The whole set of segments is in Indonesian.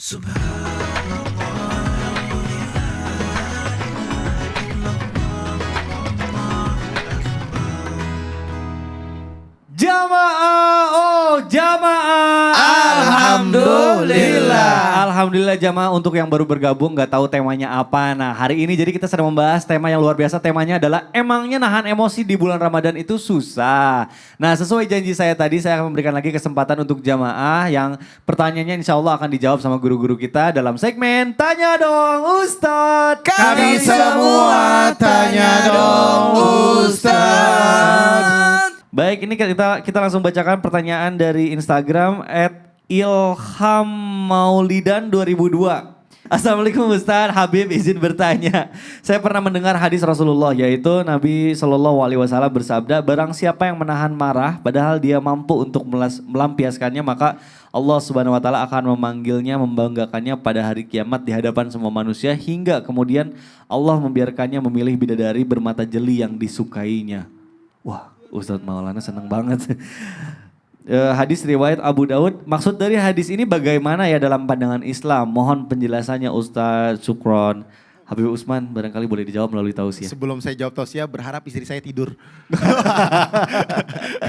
Jamaah, oh jamaah. Alhamdulillah. Alhamdulillah jamaah untuk yang baru bergabung gak tahu temanya apa. Nah hari ini jadi kita sedang membahas tema yang luar biasa. Temanya adalah emangnya nahan emosi di bulan Ramadan itu susah. Nah sesuai janji saya tadi saya akan memberikan lagi kesempatan untuk jamaah yang pertanyaannya insya Allah akan dijawab sama guru-guru kita dalam segmen Tanya Dong Ustadz. Kami semua tanya dong Ustadz. Baik, ini kita langsung bacakan pertanyaan dari Instagram @ilhammaulidan2002. Assalamualaikum Ustaz, Habib izin bertanya. Saya pernah mendengar hadis Rasulullah yaitu Nabi SAW bersabda, barang siapa yang menahan marah padahal dia mampu untuk melampiaskannya maka Allah Subhanahu wa taala akan memanggilnya, membanggakannya pada hari kiamat di hadapan semua manusia hingga kemudian Allah membiarkannya memilih bidadari bermata jeli yang disukainya. Wah, Ustadz Maulana senang banget. Hadis riwayat Abu Daud. Maksud dari hadis ini bagaimana ya dalam pandangan Islam? Mohon penjelasannya Ustadz. Syukron. Habib Usman barangkali boleh dijawab melalui tausiah. Sebelum saya jawab tausiah berharap istri saya tidur.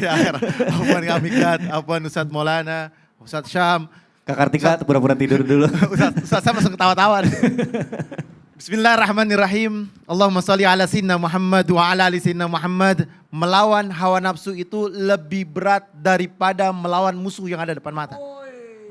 Ya, Afwan Kak Mikdad, Afwan Ustadz Maulana, Ustadz Syam. Kak Kartika pura-pura tidur dulu. Ustadz Syam langsung ketawa-tawa. Bismillahirrahmanirrahim. Allahumma salli ala sayyidina Muhammad wa ala ali sayyidina Muhammad. Melawan hawa nafsu itu lebih berat daripada melawan musuh yang ada depan mata.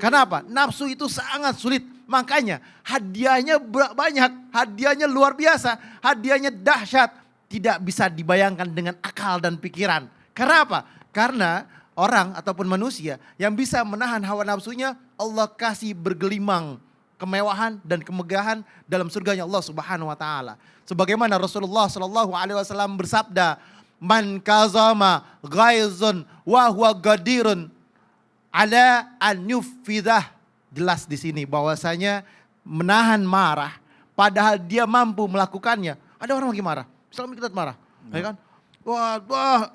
Karena apa? Nafsu itu sangat sulit. Makanya hadiahnya banyak, hadiahnya luar biasa, hadiahnya dahsyat. Tidak bisa dibayangkan dengan akal dan pikiran. Karena apa? Karena orang ataupun manusia yang bisa menahan hawa nafsunya, Allah kasih bergelimang kemewahan dan kemegahan dalam surganya Allah Subhanahu wa taala. Sebagaimana Rasulullah sallallahu alaihi wasallam bersabda, "Man kazama ghaizun wa huwa gadirun ala an yufidah." Jelas di sini bahwasanya menahan marah padahal dia mampu melakukannya. Ada orang lagi marah, misalnya kita marah, ya kan? Wah,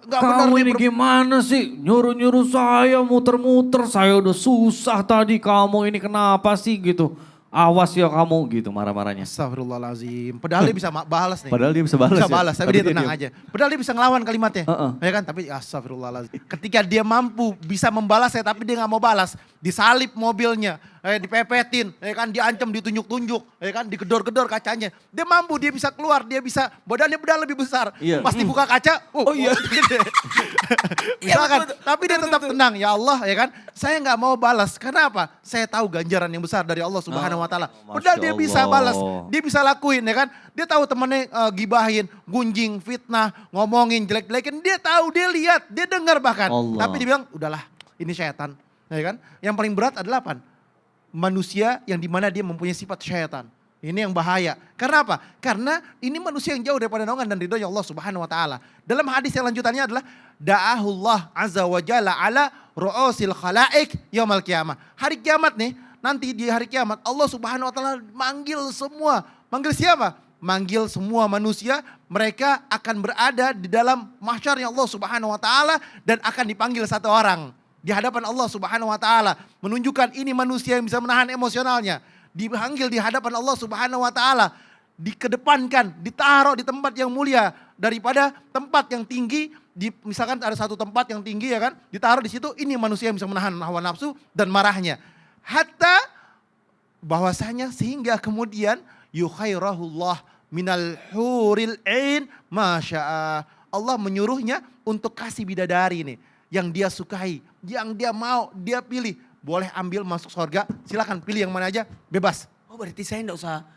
enggak benar Kamu ini gimana sih? Nyuruh-nyuruh saya muter-muter, saya udah susah tadi, kamu ini kenapa sih gitu. Awas ya kamu gitu marah-marahnya. Astagfirullahaladzim. Padahal dia bisa balas nih. Padahal dia bisa balas Bisa ya? balas, tapi dia tenang aja. Padahal dia bisa ngelawan kalimatnya. Ya kan, tapi astagfirullahaladzim. Ketika dia mampu bisa membalasnya tapi dia gak mau balas. Disalip mobilnya, dipepetin, ya kan, diancam, ditunjuk-tunjuk, ya kan, digedor-gedor kacanya. Dia mampu, dia bisa keluar, dia bisa, badannya lebih besar. Iya. Pas dibuka kaca, oh iya. Silakan. Tapi dia tetap tenang, ya Allah, ya kan. Saya gak mau balas, karena apa? Saya tahu ganjaran yang besar dari Allah Subhanahu wa taala. Padahal dia bisa balas, dia bisa lakuin, ya kan. Dia tahu temannya gibahin, gunjing, fitnah, ngomongin, jelek-jelekin. Dia tahu, dia lihat, dia dengar bahkan. Allah. Tapi dia bilang, udahlah, ini syaitan. Ya kan? Yang paling berat adalah apa? Manusia yang dimana dia mempunyai sifat syaitan. Ini yang bahaya. Karena apa? Karena ini manusia yang jauh daripada naungan dan ridhonya Allah Subhanahu wa taala. Dalam hadis yang lanjutannya adalah da'ahullah azza wa jalla ala ru'usil khalaik yaumil qiyamah. Hari kiamat nih, nanti di hari kiamat Allah Subhanahu wa taala manggil semua. Manggil siapa? Manggil semua manusia, mereka akan berada di dalam mahsyarnya Allah Subhanahu wa taala dan akan dipanggil satu orang di hadapan Allah Subhanahu wa taala, menunjukkan ini manusia yang bisa menahan emosionalnya. Dipanggil di hadapan Allah Subhanahu wa taala, dikedepankan, ditaruh di tempat yang mulia daripada tempat yang tinggi. Misalkan ada satu tempat yang tinggi, ya kan, ditaruh di situ, ini manusia yang bisa menahan hawa nafsu dan marahnya. Hatta bahwasanya sehingga kemudian yukhairahullah minal huril ain masya'a. Allah menyuruhnya untuk kasih bidadari nih yang dia sukai, yang dia mau, dia pilih. Boleh ambil masuk surga, silakan pilih yang mana aja, bebas. Oh berarti saya enggak usah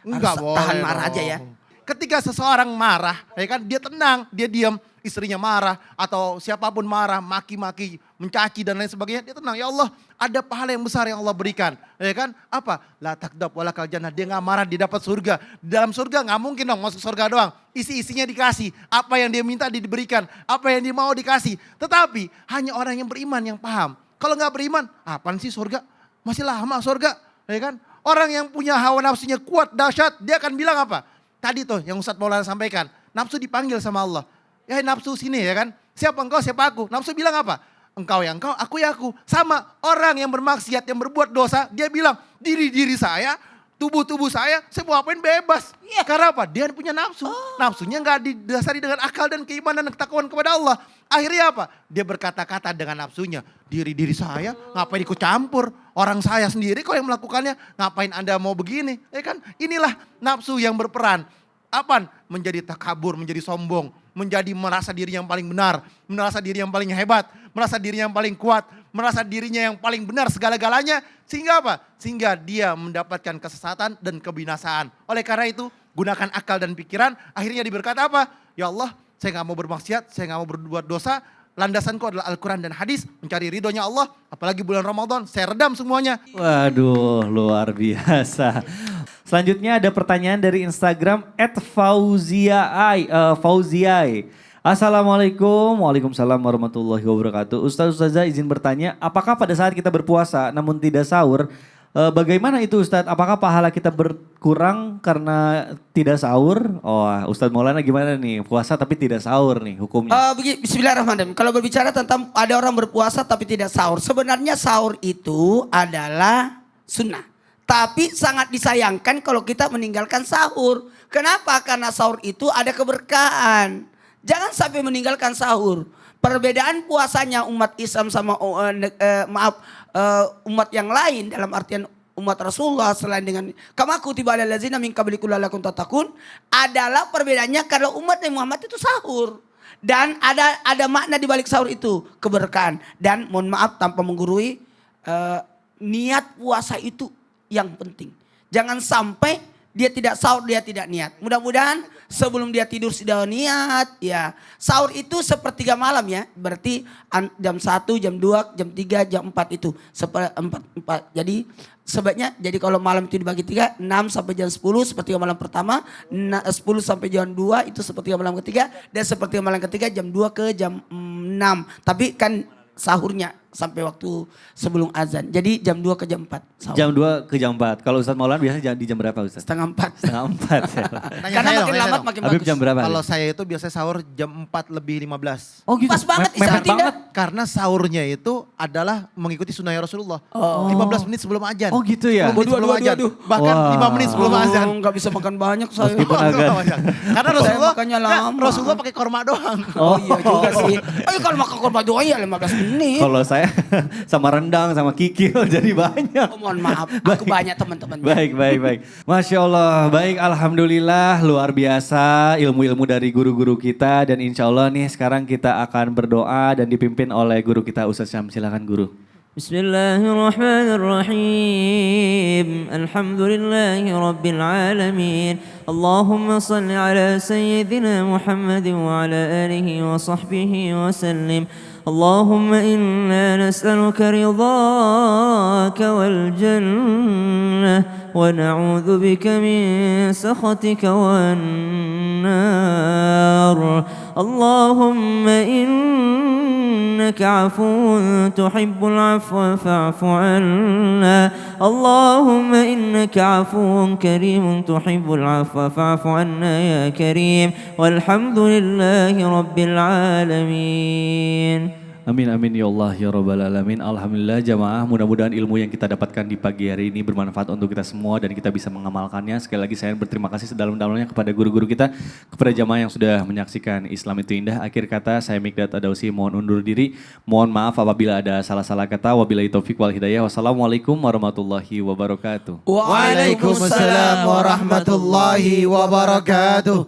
Enggak harus boleh tahan marah dong. aja ya. Ketika seseorang marah, ya kan, dia tenang, dia diam, istrinya marah atau siapapun marah, maki-maki, mencaci dan lain sebagainya, dia tenang. Ya Allah, ada pahala yang besar yang Allah berikan, ya kan? Apa? La takdab walakal jannah. Dia nggak marah, dia dapat surga. Di dalam surga nggak mungkin dong masuk surga doang. Isi-isinya dikasih, apa yang dia minta diberikan, apa yang dia mau dikasih. Tetapi hanya orang yang beriman yang paham. Kalau nggak beriman, apaan sih surga? Masih lama surga, ya kan? Orang yang punya hawa nafsunya kuat, dahsyat, dia akan bilang apa? Tadi tuh yang Ustadz Maulana sampaikan, nafsu dipanggil sama Allah. Ya nafsu sini, ya kan, siapa engkau siapa aku. Nafsu bilang apa? Engkau ya engkau, aku ya aku. Sama orang yang bermaksiat, yang berbuat dosa, dia bilang diri saya, tubuh saya mau apain bebas. Karena apa? Dia punya nafsu. Nafsunya nggak didasari dengan akal dan keimanan dan ketakwaan kepada Allah. Akhirnya apa? Dia berkata-kata dengan nafsunya. Diri saya ngapain ikut campur. Orang saya sendiri kok yang melakukannya. Ngapain Anda mau begini? Ya kan? Inilah nafsu yang berperan. Apa? Menjadi takabur, menjadi sombong. Menjadi merasa diri yang paling benar. Merasa diri yang paling hebat. Merasa diri yang paling kuat. Merasa dirinya yang paling benar segala-galanya. Sehingga apa? Sehingga dia mendapatkan kesesatan dan kebinasaan. Oleh karena itu, gunakan akal dan pikiran. Akhirnya berkata apa? Ya Allah, saya gak mau bermaksiat, saya gak mau berbuat dosa. Landasanku adalah Al-Quran dan hadis. Mencari ridhonya Allah. Apalagi bulan Ramadan, saya redam semuanya. Waduh, luar biasa. Selanjutnya ada pertanyaan dari Instagram @fauziai. Assalamualaikum, waalaikumsalam warahmatullahi wabarakatuh. Ustazah izin bertanya, apakah pada saat kita berpuasa namun tidak sahur, bagaimana itu Ustadz? Apakah pahala kita berkurang karena tidak sahur? Oh, Ustadz Maulana gimana nih? Puasa tapi tidak sahur nih hukumnya. Bismillahirrahmanirrahim. Kalau berbicara tentang ada orang berpuasa tapi tidak sahur. Sebenarnya sahur itu adalah sunnah. Tapi sangat disayangkan kalau kita meninggalkan sahur. Kenapa? Karena sahur itu ada keberkahan. Jangan sampai meninggalkan sahur. Perbedaan puasanya umat Islam sama umat yang lain dalam artian umat Rasulullah selain dengan kama kutiba alal ladzina min qablikum la'allakum tattaqun adalah perbedaannya kalau umat Muhammad itu sahur. Dan ada makna di balik sahur itu, keberkahan. Dan mohon maaf tanpa menggurui, niat puasa itu yang penting. Jangan sampai dia tidak sahur, dia tidak niat. Mudah-mudahan sebelum dia tidur sudah niat. Ya, sahur itu sepertiga malam ya. Berarti jam 1, jam 2, jam 3, jam 4 itu. Empat. Jadi sebaiknya, jadi kalau malam itu dibagi 3, 6 sampai jam 10 sepertiga malam pertama. 10 sampai jam 2 itu sepertiga malam ketiga. Dan sepertiga malam ketiga jam 2 ke jam 6. Tapi kan sahurnya sampai waktu sebelum azan. Jadi jam 2 ke jam 4. Sahur. Jam 2 ke jam 4. Kalau Ustadz Maulana biasanya di jam berapa Ustadz? Setengah 4. Setengah 4 ya. Karena makin lama makin Habib bagus. jam berapa? Kalau saya itu biasanya sahur jam 4 lebih 15. Oh gitu. Pas banget, Mepet Islam tidak. banget. Karena sahurnya itu adalah mengikuti sunnah Rasulullah. 15 menit sebelum azan. Oh gitu ya? 10 menit sebelum azan. Bahkan Wah. 5 menit sebelum azan. Enggak bisa makan banyak saya. Meskipun agak. Karena Rasulullah, makannya lama. Rasulullah pakai korma doang. Oh iya juga sih. Oh kalau makan korban doang ya 15 menit. Kalau saya sama rendang sama kikil jadi banyak. Oh, mohon maaf, aku banyak teman-teman. Baik. Masya Allah, baik alhamdulillah luar biasa ilmu-ilmu dari guru-guru kita. Dan insya Allah nih sekarang kita akan berdoa dan dipimpin oleh guru kita Ustaz Syam. Silakan guru. Bismillahirrahmanirrahim. Alhamdulillahi rabbil alamin. Allahumma salli ala sayyidina Muhammadin wa ala alihi wa sahbihi wa sallim. Allahumma inna nas'aluka ridhaka wal jannah wa na'udzu bika min sakhatika wan nar. Allahumma إنك عفو تحب العفو فاعف عنا اللهم إنك عفو كريم تحب العفو فاعف عنا يا كريم والحمد لله رب العالمين. Amin amin ya Allah ya Rabbal Alamin. Alhamdulillah jamaah, mudah-mudahan ilmu yang kita dapatkan di pagi hari ini bermanfaat untuk kita semua dan kita bisa mengamalkannya. Sekali lagi saya berterima kasih sedalam-dalamnya kepada guru-guru kita, kepada jamaah yang sudah menyaksikan Islam itu Indah. Akhir kata saya Mikdad Adausi mohon undur diri. Mohon maaf apabila ada salah-salah kata. Wabillahi taufik wal hidayah. Wassalamualaikum warahmatullahi wabarakatuh. Waalaikumsalam warahmatullahi wabarakatuh.